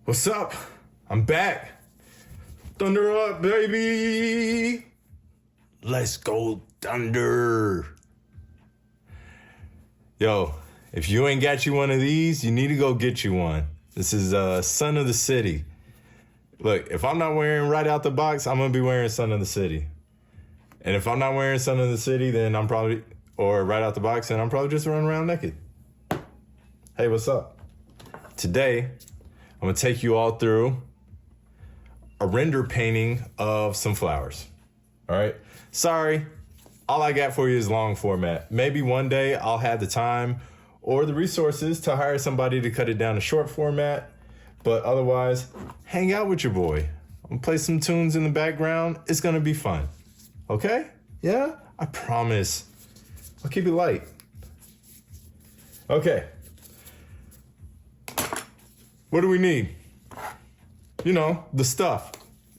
What's up? I'm back. Thunder up, baby. Let's go thunder. Yo, if you ain't got you one of these, you need to go get you one. This is Son of the City. Look, if I'm not wearing right out the box, I'm going to be wearing Son of the City. And if I'm not wearing Son of the City, then I'm probably, or right out the box, then I'm probably just running around naked. Hey, what's up? Today, I'm going to take you all through a render painting of some flowers. All right? Sorry, all I got for you is long format. Maybe one day I'll have the time or the resources to hire somebody to cut it down to short format. But otherwise, hang out with your boy. I'm going to play some tunes in the background. It's going to be fun. Okay? Yeah? I promise. I'll keep it light. Okay. What do we need? You know, the stuff.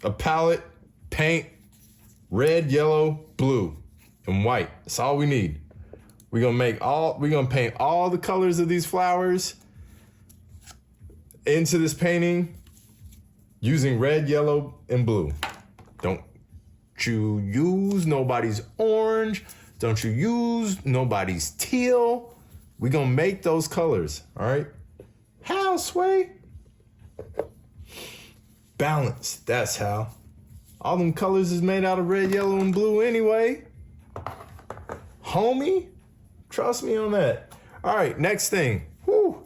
A palette, paint, red, yellow, blue, and white. That's all we need. We're gonna paint all the colors of these flowers into this painting using red, yellow, and blue. Don't you use nobody's orange. Don't you use nobody's teal. We're gonna make those colors, all right? How, Sway? Balance, that's how. All them colors is made out of red, yellow, and blue anyway. Homie, trust me on that. All right, next thing. Whew.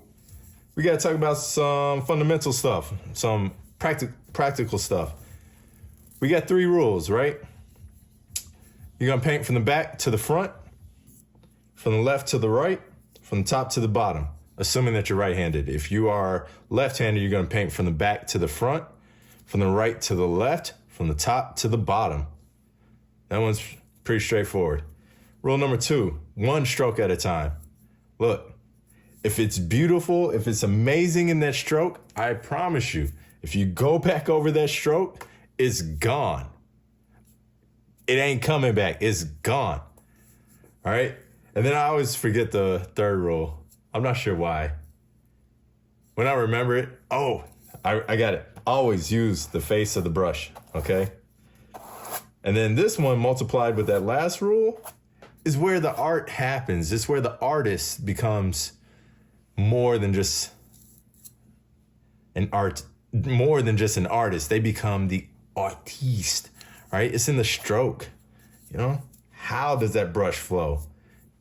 We gotta talk about some fundamental stuff, some practical stuff. We got 3 rules, right? You're gonna paint from the back to the front, from the left to the right, from the top to the bottom, assuming that you're right-handed. If you are left-handed, you're gonna paint from the back to the front, from the right to the left, from the top to the bottom. That one's pretty straightforward. Rule number 2, 1 stroke at a time. Look, if it's beautiful, if it's amazing in that stroke, I promise you, if you go back over that stroke, it's gone. It ain't coming back. It's gone. All right? And then I always forget the 3rd rule. I'm not sure why. When I remember it, I got it. Always use the face of the brush, okay? And then this one multiplied with that last rule is where the art happens. It's where the artist becomes more than just an artist. They become the artiste, right? It's in the stroke, you know? How does that brush flow?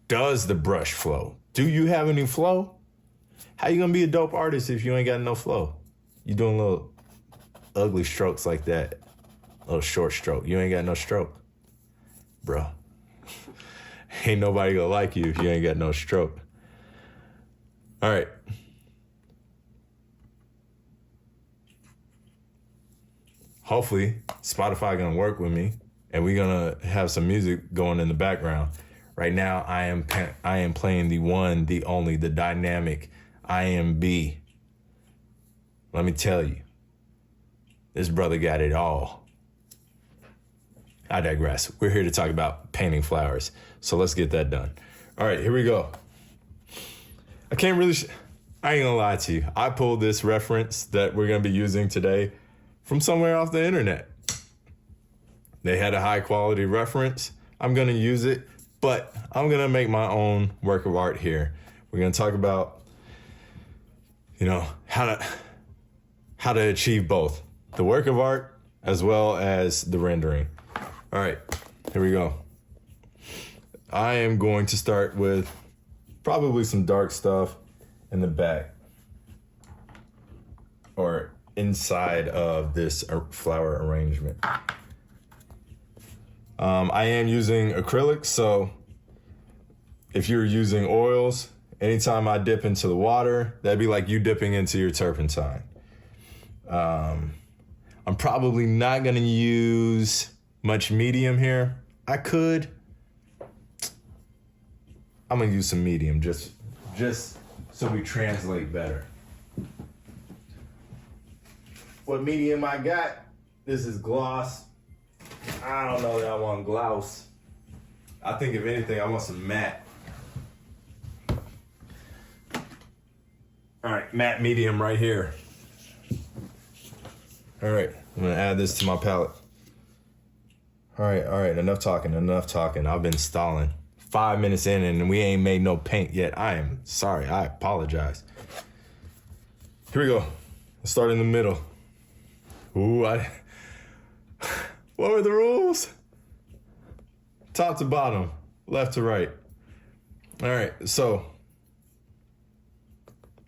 Does the brush flow? Do you have any flow? How you gonna be a dope artist if you ain't got no flow? You doing little ugly strokes like that, little short stroke. You ain't got no stroke, bro. Ain't nobody gonna like you if you ain't got no stroke. All right. Hopefully, Spotify gonna work with me, and we're gonna have some music going in the background. Right now, I am playing the one, the only, the dynamic IMB. Let me tell you, this brother got it all. I digress. We're here to talk about painting flowers, so let's get that done. All right, here we go. I ain't gonna lie to you. I pulled this reference that we're gonna be using today from somewhere off the internet. They had a high quality reference. I'm gonna use it, but I'm gonna make my own work of art here. We're gonna talk about, you know, how to achieve both the work of art as well as the rendering. All right, here we go. I am going to start with probably some dark stuff in the back or inside of this flower arrangement. I am using acrylics, so if you're using oils, anytime I dip into the water, that'd be like you dipping into your turpentine. I'm probably not gonna use much medium here. I could. I'm gonna use some medium just so we translate better. What medium I got? This is gloss. I don't know that I want gloss. I think if anything, I want some matte. All right, matte medium right here. All right, I'm gonna add this to my palette. All right, enough talking. I've been stalling. 5 minutes in and we ain't made no paint yet. I am sorry, I apologize. Here we go. Let's start in the middle. What were the rules? Top to bottom, left to right. All right, so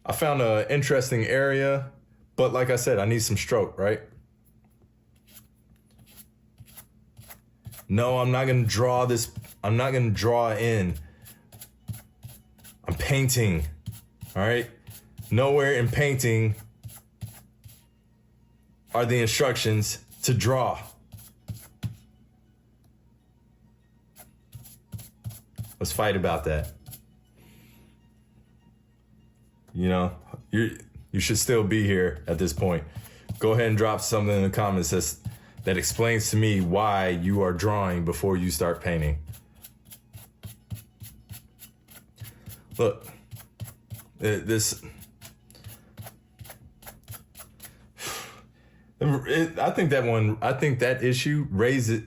I found an interesting area, but like I said, I need some stroke, right? No, I'm not gonna draw this. I'm not gonna draw in. I'm painting, all right? Nowhere in painting are the instructions to draw. Let's fight about that. You know, you should still be here at this point. Go ahead and drop something in the comments that explains to me why you are drawing before you start painting. Look, I think that issue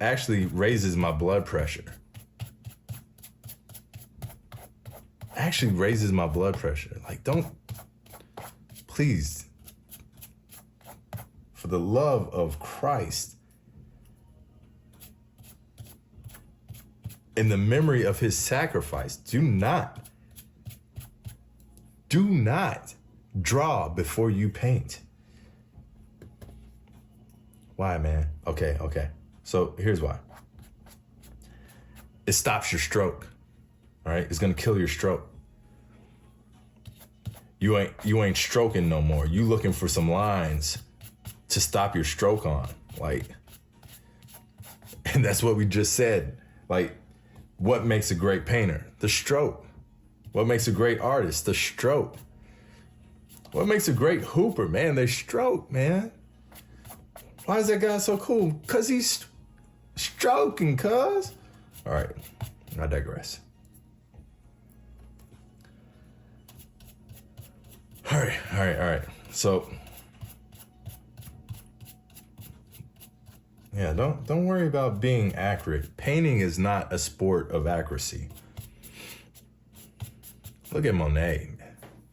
actually raises my blood pressure. Actually raises my blood pressure. Like, please, for the love of Christ, in the memory of his sacrifice, do not draw before you paint. Why, man? Okay. So here's why. It stops your stroke. All right, it's gonna kill your stroke. You ain't stroking no more. You looking for some lines to stop your stroke on, like, and that's what we just said. Like, what makes a great painter? The stroke. What makes a great artist? The stroke. What makes a great hooper? Man, they stroke, man. Why is that guy so cool? Cause he's stroking, cuz. All right, I digress. All right. So, yeah, don't worry about being accurate. Painting is not a sport of accuracy. Look at Monet.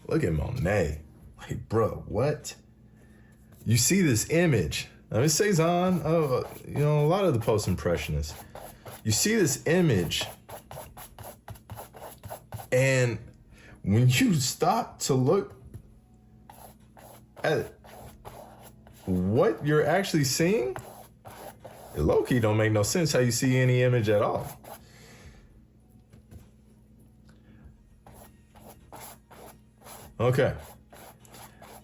Like, bro, what? You see this image. Let me say, Zahn, a lot of the post-impressionists. You see this image, and when you stop to look at what you're actually seeing, it low-key don't make no sense how you see any image at all. Okay.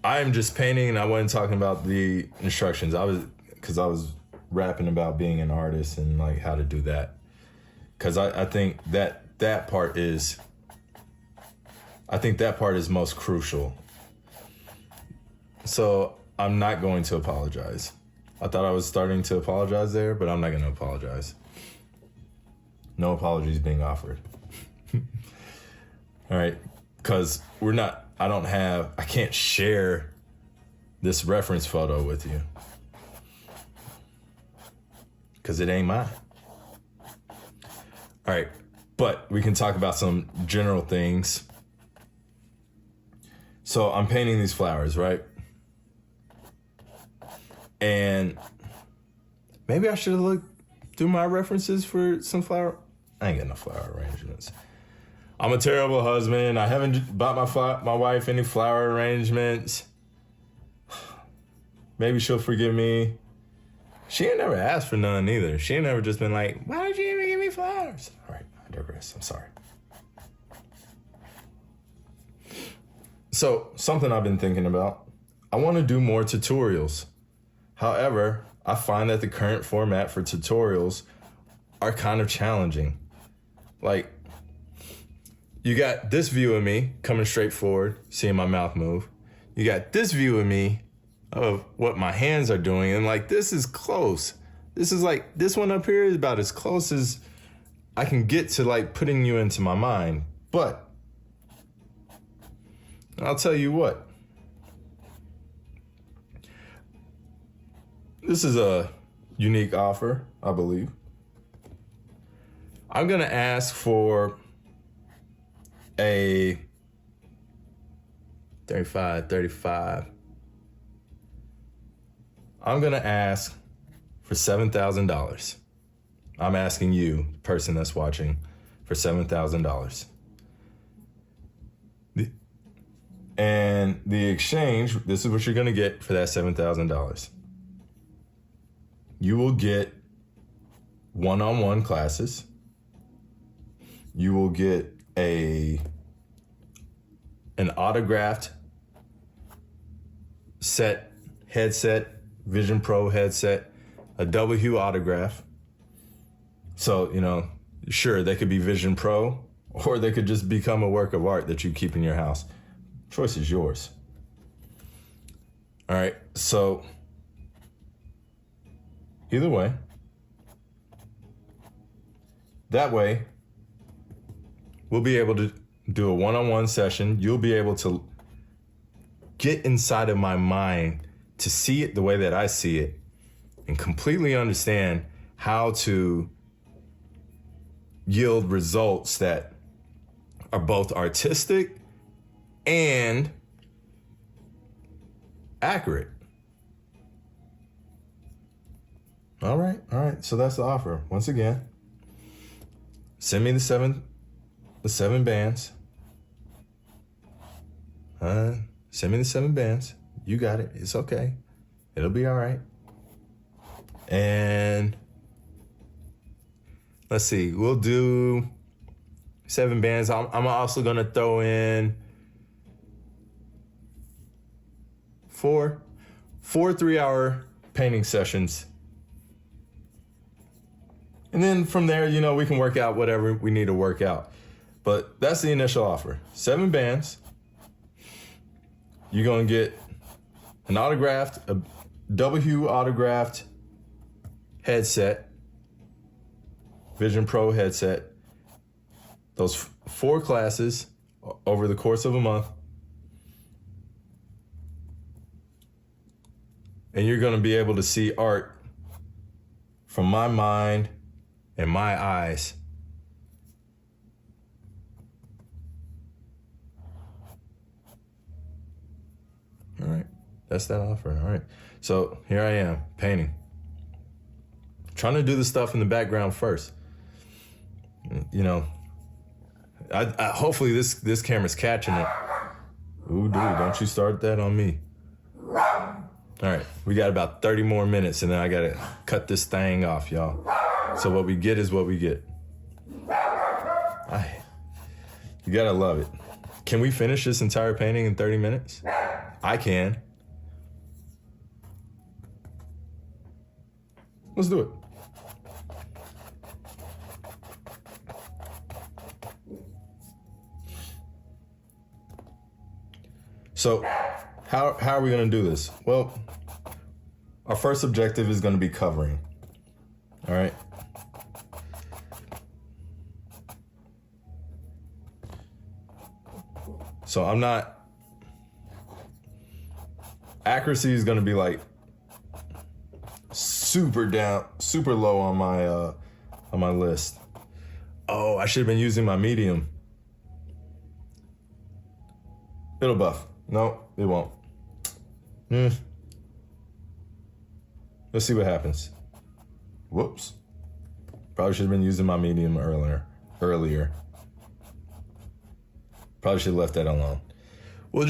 I am just painting, and I wasn't talking about the instructions. I was rapping about being an artist and like how to do that. Because I think that part is most crucial. So I'm not going to apologize. I thought I was starting to apologize there, but I'm not going to apologize. No apologies being offered. All right, because I can't share this reference photo with you because it ain't mine. All right, but we can talk about some general things. So I'm painting these flowers, right? And maybe I should have looked through my references for some flower. I ain't got no flower arrangements. I'm a terrible husband. I haven't bought my wife any flower arrangements. Maybe she'll forgive me. She ain't never asked for none either. She ain't never just been like, why did you even give me flowers? All right, I digress. I'm sorry. So, something I've been thinking about. I want to do more tutorials. However, I find that the current format for tutorials are kind of challenging. Like, you got this view of me coming straight forward, seeing my mouth move. You got this view of me of what my hands are doing. And like, this is close. This is like, this one up here is about as close as I can get to like putting you into my mind. But I'll tell you what. this is a unique offer, I believe. I'm going to ask for a 35. I'm going to ask for $7,000. I'm asking you, the person that's watching, for $7,000. And the exchange, this is what you're going to get for that $7,000. You will get one-on-one classes. You will get an autographed headset, Vision Pro headset, a Doublehue autograph. So, sure, they could be Vision Pro, or they could just become a work of art that you keep in your house. Choice is yours. All right, so either way, that way, we'll be able to do a one-on-one session. You'll be able to get inside of my mind to see it the way that I see it and completely understand how to yield results that are both artistic and accurate. All right. So that's the offer. Once again, send me the seven bands. Send me the 7 bands. You got it. It's okay. It'll be all right. And let's see. We'll do 7 bands. I'm also going to throw in 4 3-hour painting sessions. And then from there, we can work out whatever we need to work out. But that's the initial offer. 7 bands. You're going to get a Doublehue autographed headset, Vision Pro headset, those 4 classes over the course of a month. And you're going to be able to see art from my mind and my eyes. All right, that's that offer. All right, so here I am painting, trying to do the stuff in the background first. I hopefully this camera's catching it. Ooh, dude, don't you start that on me. All right, we got about 30 more minutes, and then I gotta cut this thing off, y'all. So what we get is what we get. You gotta love it. Can we finish this entire painting in 30 minutes? I can. Let's do it. So, how are we going to do this? Well, our first objective is going to be covering. All right. So accuracy is going to be like super low on my list. Oh, I should have been using my medium. It'll buff. No, it won't. Let's see what happens. Whoops. Probably should have been using my medium earlier. Probably should have left that alone. We'll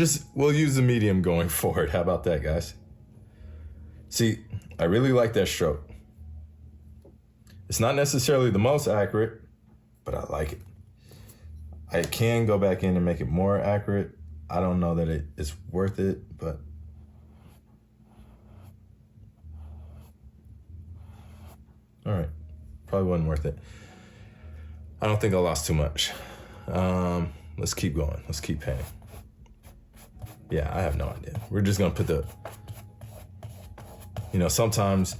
use the medium going forward. How about that, guys? See, I really like that stroke. It's not necessarily the most accurate, but I like it. I can go back in and make it more accurate. I don't know that it's worth it, but all right. Probably wasn't worth it. I don't think I lost too much. Let's keep going. Let's keep painting. Yeah, I have no idea. We're just going to put sometimes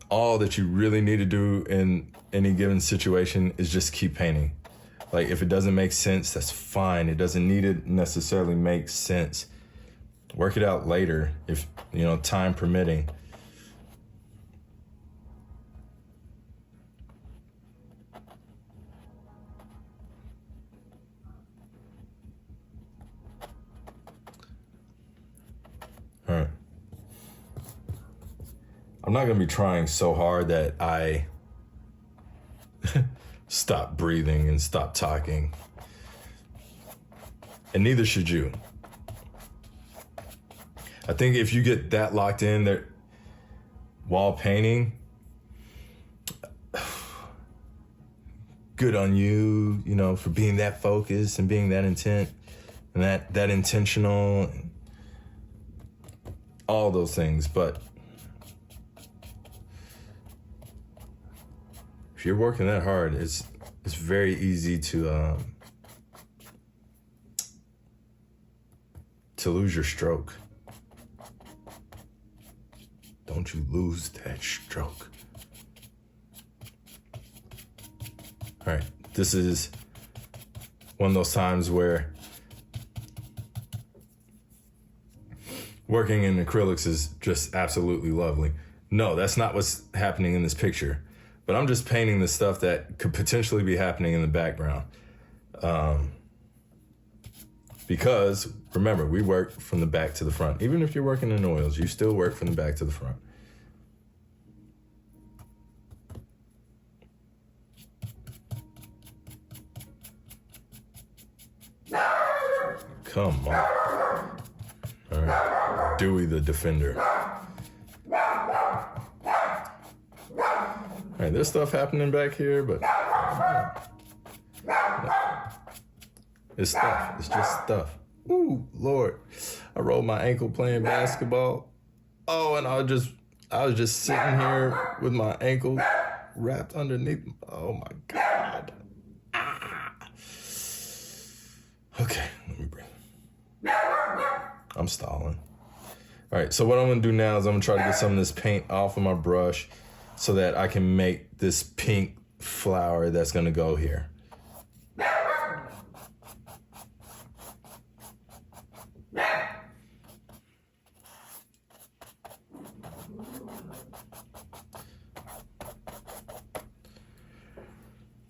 all that you really need to do in any given situation is just keep painting. Like, if it doesn't make sense, that's fine. It doesn't need to necessarily make sense. Work it out later if, time permitting. All right. I'm not going to be trying so hard that I stop breathing and stop talking. And neither should you. I think if you get that locked in there while painting, good on you, for being that focused and being that intent and that intentional, and all those things. But if you're working that hard, it's very easy to lose your stroke. Don't you lose that stroke. All right, this is one of those times where working in acrylics is just absolutely lovely. No, that's not what's happening in this picture, but I'm just painting the stuff that could potentially be happening in the background. Because remember, we work from the back to the front. Even if you're working in oils, you still work from the back to the front. Come on. All right. Dewey the Defender. All right, there's stuff happening back here, but it's stuff. It's just stuff. Ooh, Lord. I rolled my ankle playing basketball. Oh, and I was just sitting here with my ankle wrapped underneath. Oh my God. Ah. Okay, let me breathe. I'm stalling. All right, so what I'm gonna do now is I'm gonna try to get some of this paint off of my brush so that I can make this pink flower that's gonna go here.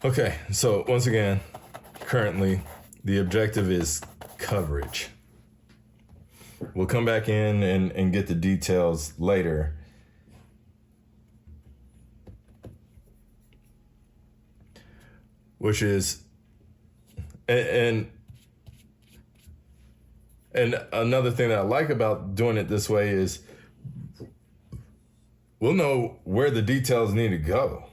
Okay, so once again, currently, the objective is coverage. We'll come back in and get the details later. Which is, and another thing that I like about doing it this way is we'll know where the details need to go.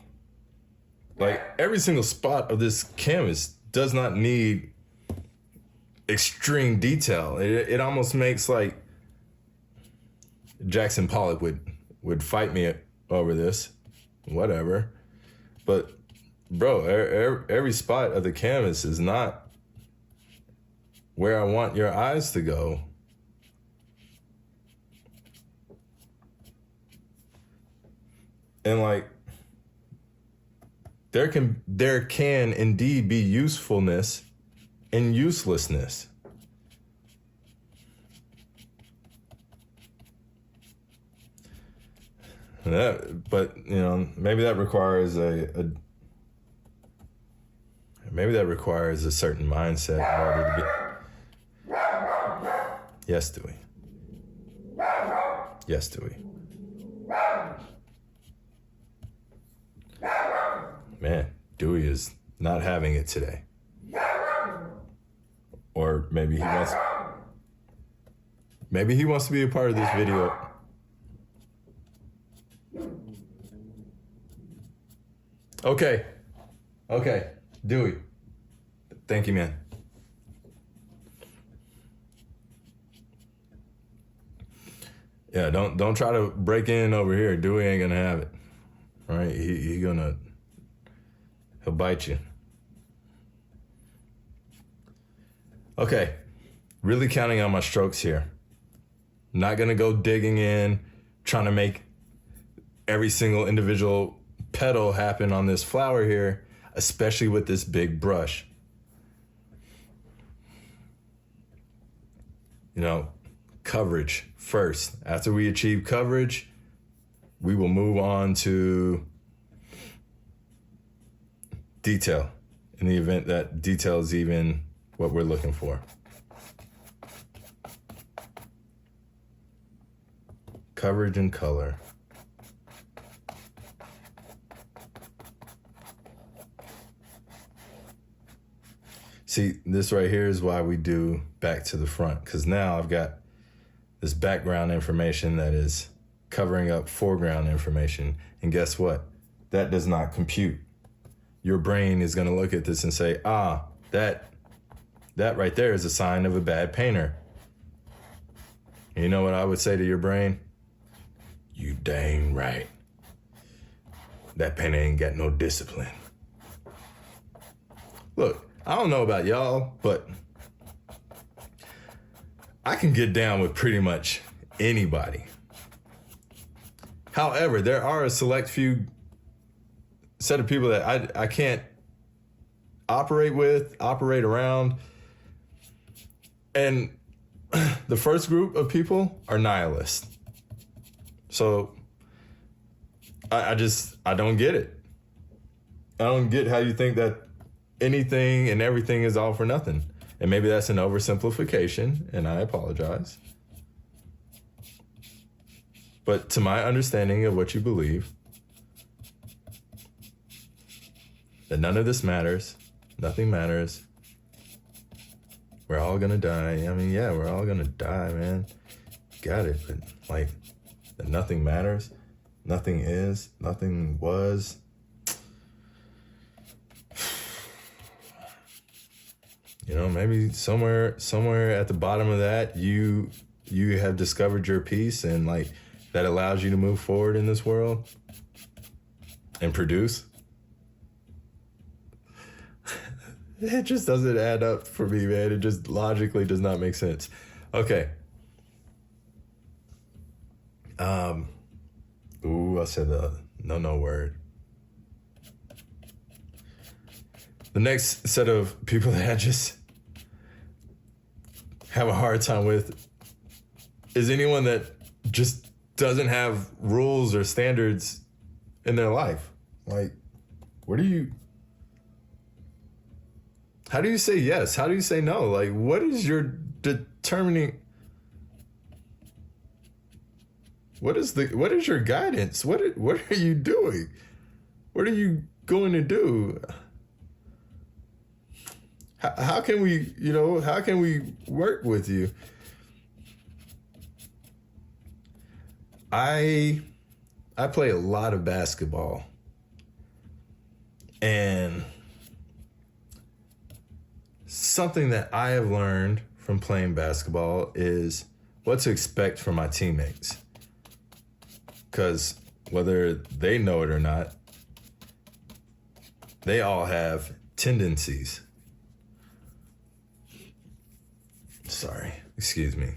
Like every single spot of this canvas does not need extreme detail. It almost makes like Jackson Pollock would fight me over this, whatever. But bro, every spot of the canvas is not where I want your eyes to go. And like, there can indeed be usefulness in uselessness. But maybe that requires maybe that requires a certain mindset in order to get. Yes, Dewey. Yes, Dewey. Man, Dewey is not having it today. Or maybe he wants to be a part of this video. Okay, Dewey. Thank you, man. Yeah, don't try to break in over here. Dewey ain't gonna have it. All right, he'll bite you. Okay, really counting on my strokes here. Not gonna go digging in, trying to make every single individual petal happen on this flower here, especially with this big brush. coverage first. After we achieve coverage, we will move on to detail in the event that detail is even what we're looking for. Coverage and color. See, this right here is why we do back to the front, because now I've got this background information that is covering up foreground information. And guess what? That does not compute. Your brain is going to look at this and say, that right there is a sign of a bad painter. And you know what I would say to your brain? You dang right. That painter ain't got no discipline. Look, I don't know about y'all, but I can get down with pretty much anybody. However, there are a select few set of people that I can't operate around. And the first group of people are nihilists. So I don't get it. I don't get how you think that anything and everything is all for nothing. And maybe that's an oversimplification, and I apologize. But to my understanding of what you believe, that none of this matters, nothing matters, we're all gonna die. I mean, yeah, we're all gonna die, man. Got it. But like, that nothing matters, nothing is, nothing was. You know, maybe somewhere at the bottom of that, you have discovered your peace, and like that allows you to move forward in this world and produce. It just doesn't add up for me, man. It just logically does not make sense. Okay. I said the no word. The next set of people that I just have a hard time with is anyone that just doesn't have rules or standards in their life. Like, how do you say yes? How do you say no? Like, what is your determining? What is your guidance? What are you doing? What are you going to do? How can we work with you? I play a lot of basketball, and something that I have learned from playing basketball is what to expect from my teammates. Because whether they know it or not, they all have tendencies. Sorry, excuse me.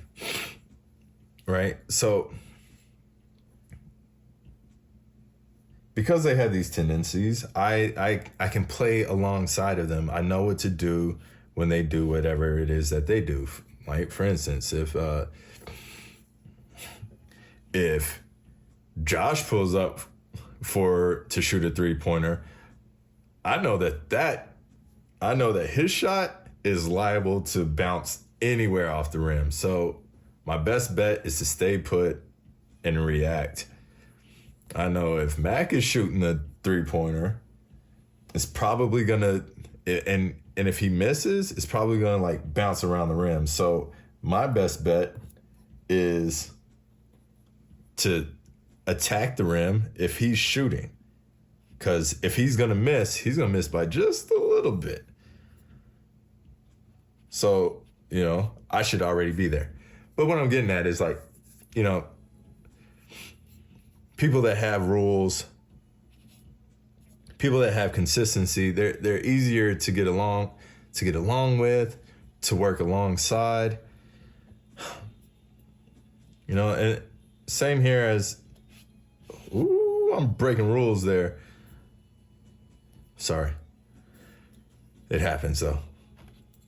Right? So, because they have these tendencies, I can play alongside of them. I know what to do when they do whatever it is that they do. Like, for instance, if Josh pulls up to shoot a 3-pointer, I know that his shot is liable to bounce anywhere off the rim. So my best bet is to stay put and react. I know if Mac is shooting a 3-pointer, it's probably gonna, and if he misses, it's probably gonna like bounce around the rim. So my best bet is to attack the rim if he's shooting. Because if he's gonna miss by just a little bit. So, I should already be there. But what I'm getting at is like, people that have rules, people that have consistency, they're easier to get along with, to work alongside. And same here as, I'm breaking rules there. Sorry. It happens though.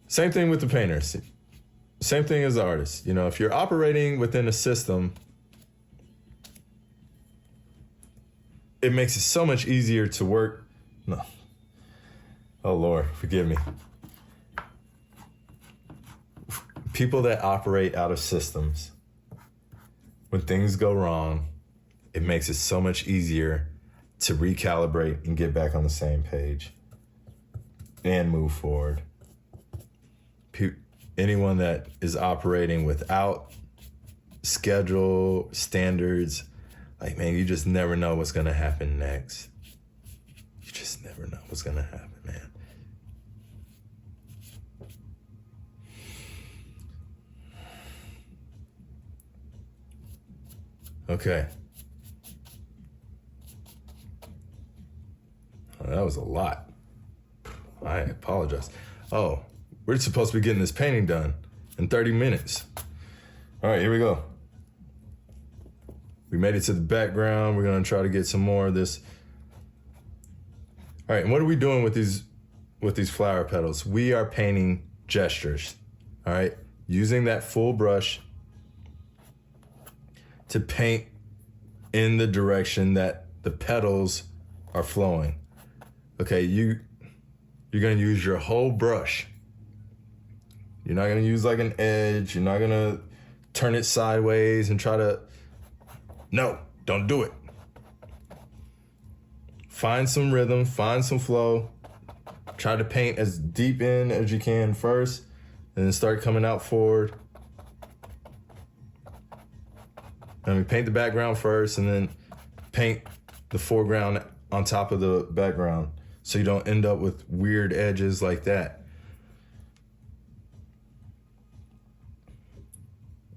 Same thing with the painters. same thing as the artist. You know, if you're operating within a system, it makes it so much easier to work. No. Oh, Lord, forgive me. People that operate out of systems, when things go wrong, it makes it so much easier to recalibrate and get back on the same page and move forward. Anyone that is operating without schedule, standards, like, man, you just never know what's going to happen next. You just never know what's going to happen, man. Okay. Oh, that was a lot. I apologize. Oh, we're supposed to be getting this painting done in 30 minutes. All right, here we go. We made it to the background. We're gonna try to get some more of this. All right, and what are we doing with these flower petals? We are painting gestures, all right? Using that full brush to paint in the direction that the petals are flowing. Okay, you're gonna use your whole brush. You're not gonna use like an edge. You're not gonna turn it sideways and try to, no, don't do it. Find some rhythm, find some flow. Try to paint as deep in as you can first, and then start coming out forward. And we paint the background first, and then paint the foreground on top of the background, so you don't end up with weird edges like that.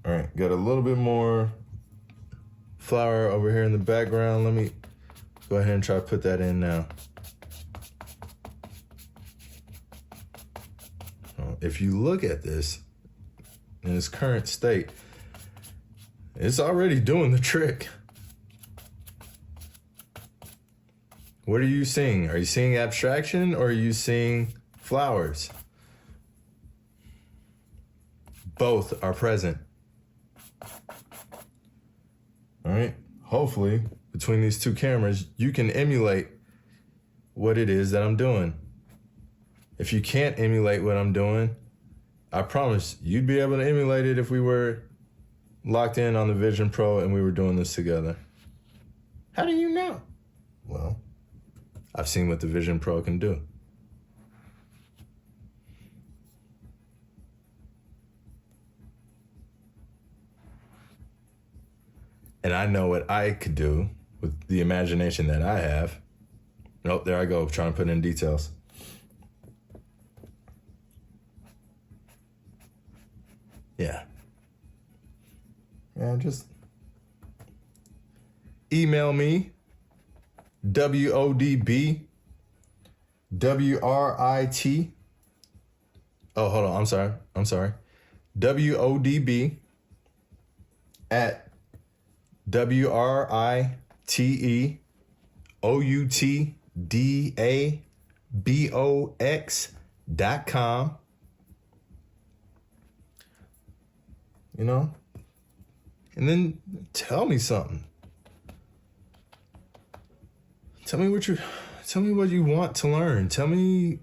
All right, got a little bit more flower over here in the background. Let me go ahead and try to put that in now. If you look at this in its current state, it's already doing the trick. What are you seeing? Are you seeing abstraction, or are you seeing flowers? Both are present. All right. Hopefully, between these two cameras, you can emulate what it is that I'm doing. If you can't emulate what I'm doing, I promise you'd be able to emulate it if we were locked in on the Vision Pro and we were doing this together. How do you know? Well, I've seen what the Vision Pro can do. And I know what I could do with the imagination that I have. Nope, there I go, trying to put in details. Yeah. Yeah, just email me, WODB, WRIT. Oh, hold on, I'm sorry. WODB at WRITEOUTDABOX.com. You know? And then tell me something. Tell me what you want to learn. Tell me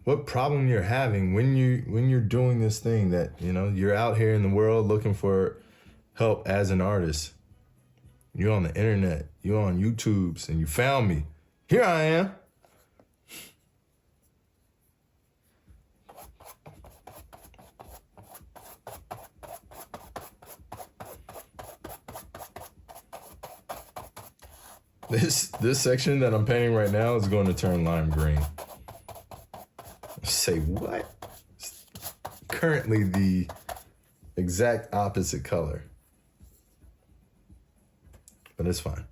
what problem you're having when you're doing this thing that, you know, you're out here in the world looking for help as an artist. You're on the internet, you're on YouTubes, and you found me. Here I am. This section that I'm painting right now is going to turn lime green. Say what? It's currently the exact opposite color. But it's fine.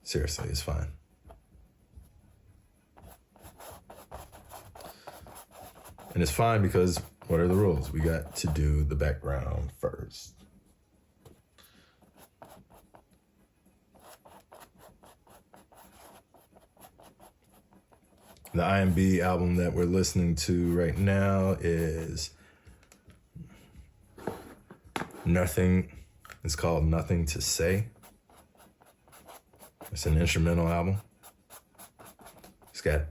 Seriously, it's fine. And it's fine because what are the rules? We got to do the background first. The IMB album that we're listening to right now is Nothing. It's called Nothing to Say. It's an instrumental album. It's got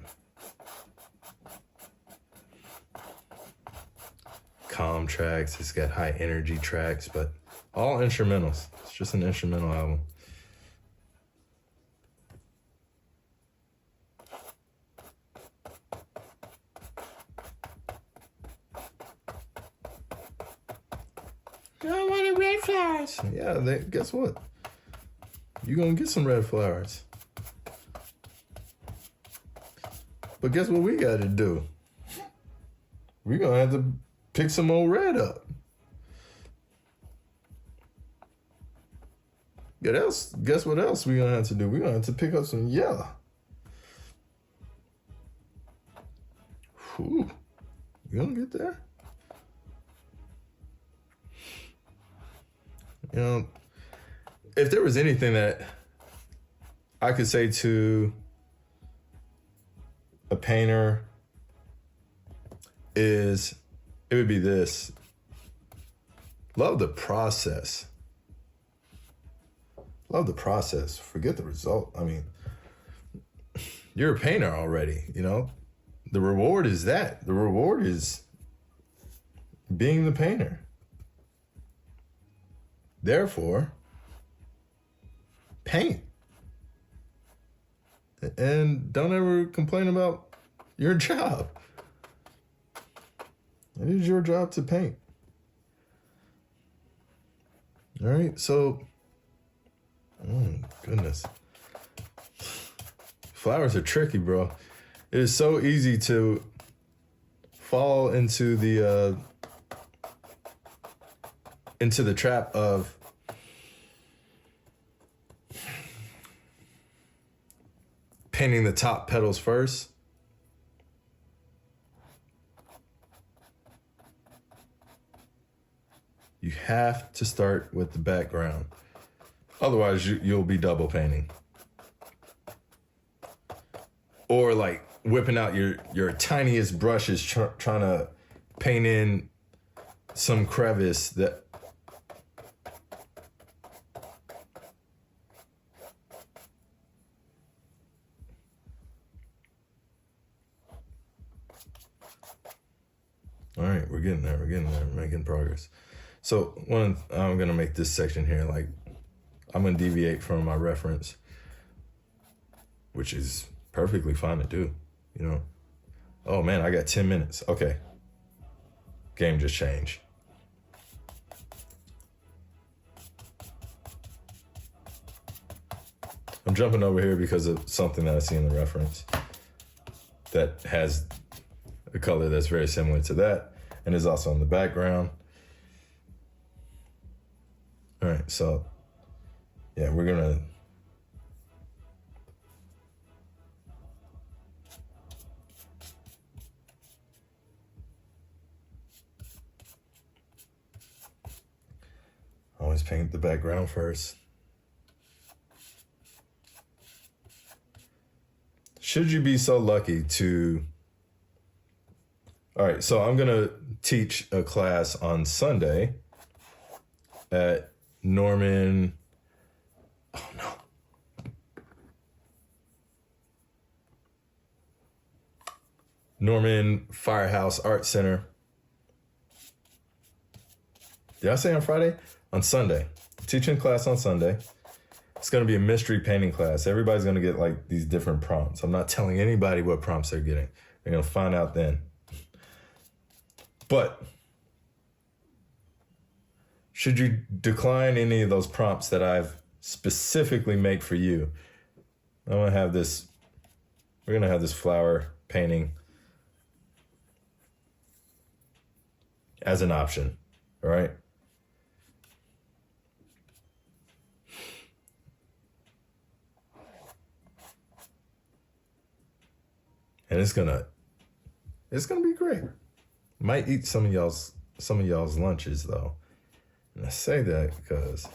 calm tracks. It's got high energy tracks, but all instrumentals. It's just an instrumental album. I wanted red flowers. Yeah, guess what? You're gonna get some red flowers. But guess what we gotta do? We're gonna have to pick some old red up. Guess what else we're gonna have to do? We're gonna have to pick up some yellow. Whew. You gonna get there? You know, if there was anything that I could say to a painter, it would be this. Love the process. Love the process. Forget the result. I mean, you're a painter already, you know? The reward is that. The reward is being the painter. Therefore, paint. And don't ever complain about your job. It is your job to paint. All right, so, goodness. Flowers are tricky, bro. It is so easy to fall into the trap of painting the top petals first. You have to start with the background. Otherwise, you'll be double painting. Or like whipping out your tiniest brushes trying to paint in some crevice that all right, we're getting there. We're making progress. So I'm gonna make this section here, like I'm gonna deviate from my reference, which is perfectly fine to do, you know. Oh man, I got 10 minutes. Okay. Game just changed. I'm jumping over here because of something that I see in the reference that has a color that's very similar to that and is also in the background. All right, so yeah, we're gonna always paint the background first. Should you be so lucky to... All right, so I'm gonna teach a class on Sunday at Norman Firehouse Art Center. Did I say on Friday? On Sunday. Teaching class on Sunday. It's going to be a mystery painting class. Everybody's going to get like these different prompts. I'm not telling anybody what prompts they're getting. They're going to find out then. But should you decline any of those prompts that I've specifically made for you, we're going to have this flower painting as an option, all right? And it's gonna be great. Might eat some of y'all's lunches though. And I say that because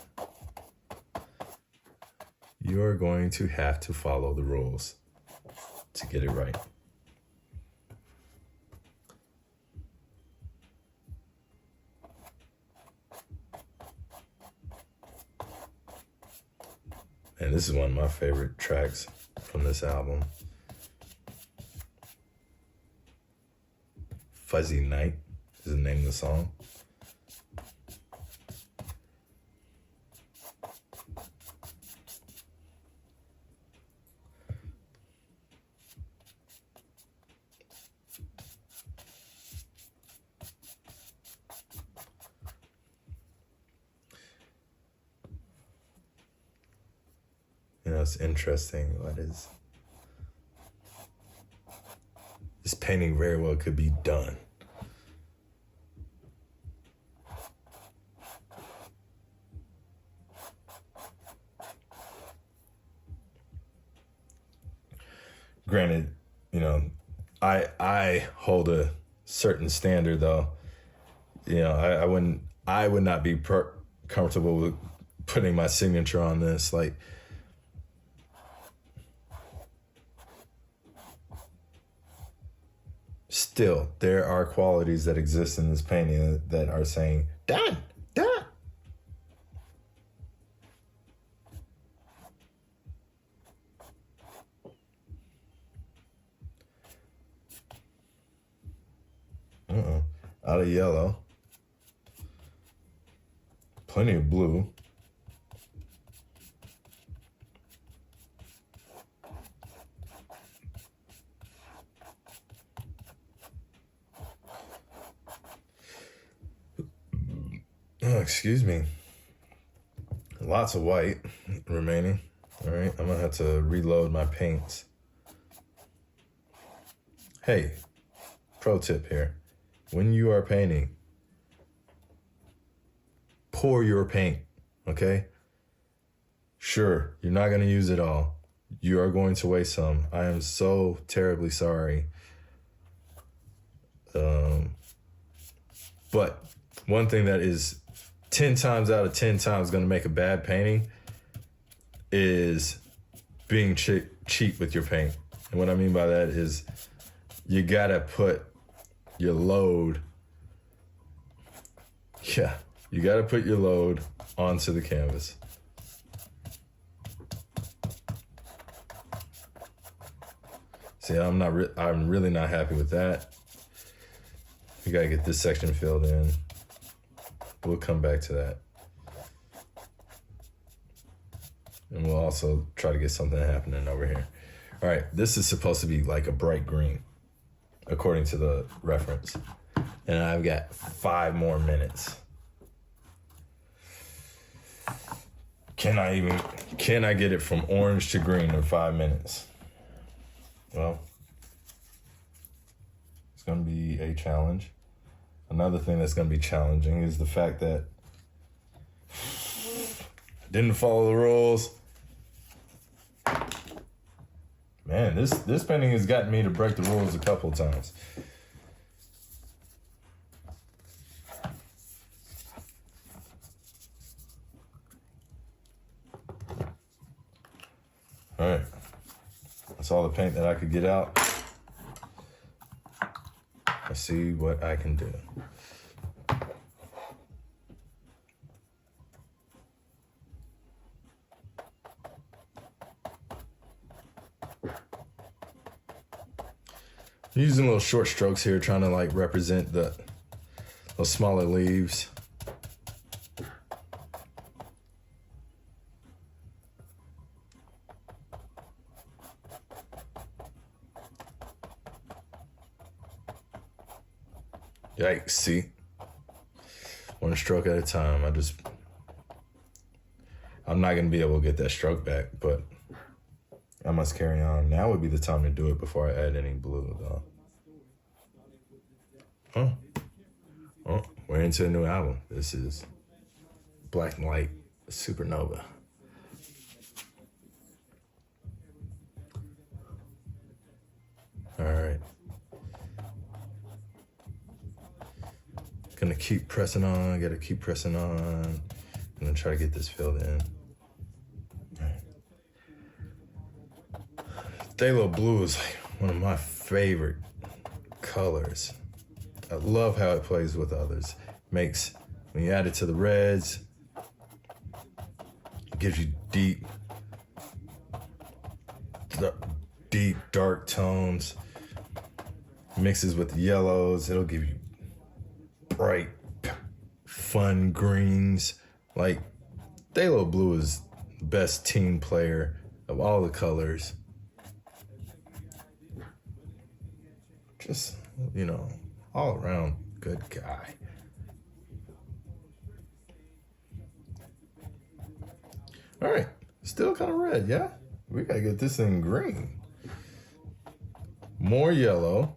you are going to have to follow the rules to get it right. And this is one of my favorite tracks from this album. Fuzzy Night is the name of the song. You know, it's interesting. This painting very well could be done. Granted, you know, I hold a certain standard though. You know, I would not be comfortable with putting my signature on this. Like, still, there are qualities that exist in this painting that are saying, done, done. Out of yellow. Plenty of blue. Oh, excuse me. Lots of white remaining. All right, I'm gonna have to reload my paints. Hey, pro tip here. When you are painting, pour your paint, okay? Sure, you're not gonna use it all. You are going to waste some. I am so terribly sorry. But one thing that is 10 times out of 10 times gonna make a bad painting is being cheap with your paint. And what I mean by that is you gotta put your load, you gotta put your load onto the canvas. See, I'm really not happy with that. We gotta get this section filled in. We'll come back to that. And we'll also try to get something happening over here. All right, this is supposed to be like a bright green, according to the reference. And I've got 5 more minutes. Can I get it from orange to green in 5 minutes? Well, it's gonna be a challenge. Another thing that's gonna be challenging is the fact that I didn't follow the rules. Man, this painting has gotten me to break the rules a couple of times. All right, that's all the paint that I could get out. Let's see what I can do. Using little short strokes here, trying to like represent those smaller leaves. Yikes, see? One stroke at a time. I'm not gonna be able to get that stroke back, but I must carry on. Now would be the time to do it before I add any blue, though. Oh, we're into a new album. This is Black and White Supernova. All right. Gonna keep pressing on. Gotta keep pressing on. I'm gonna try to get this filled in. Phthalo blue is like one of my favorite colors. I love how it plays with others. Makes, when you add it to the reds, it gives you deep deep, dark tones. Mixes with yellows. It'll give you bright, fun greens. Like, Phthalo Blue is the best team player of all the colors. Just, all around good guy. All right, still kind of red, yeah? We gotta get this thing green. More yellow.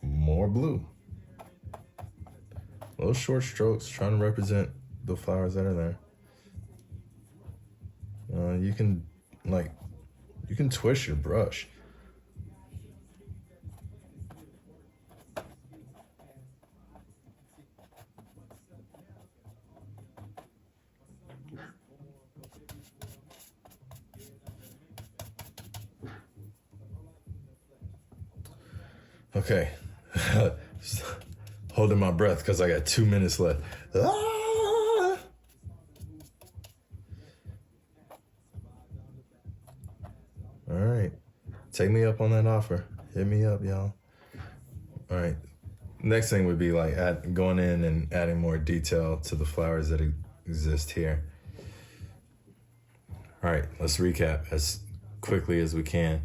More blue. Little short strokes trying to represent the flowers that are there. You can twist your brush. Okay. Holding my breath because I got 2 minutes left. Ah! All right. Take me up on that offer. Hit me up, y'all. All right. Next thing would be like going in and adding more detail to the flowers that exist here. All right. Let's recap as quickly as we can.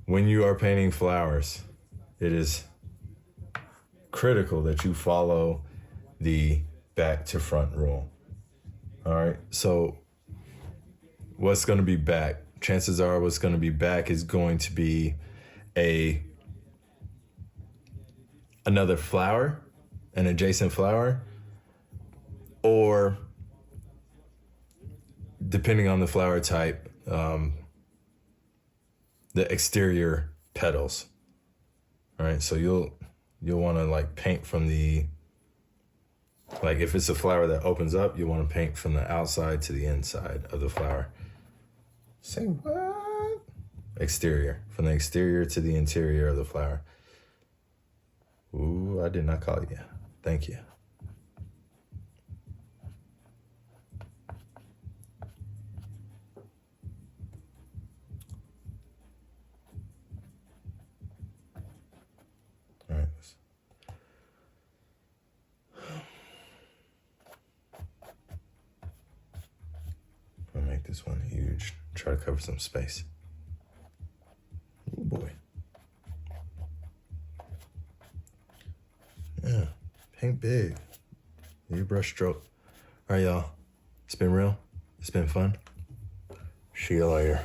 When you are painting flowers, it is critical that you follow the back to front rule. All right. So what's going to be back? Chances are what's going to be back is going to be another flower, an adjacent flower, or depending on the flower type, the exterior petals. All right. So you'll want to like paint from if it's a flower that opens up, you want to paint from the outside to the inside of the flower. Say what? Exterior. From the exterior to the interior of the flower. Ooh, I did not call you. Thank you. All right. I'll make this one huge. Try to cover some space. Oh boy. Yeah, paint big. Your brush stroke. All right, y'all. It's been real. It's been fun. See you later.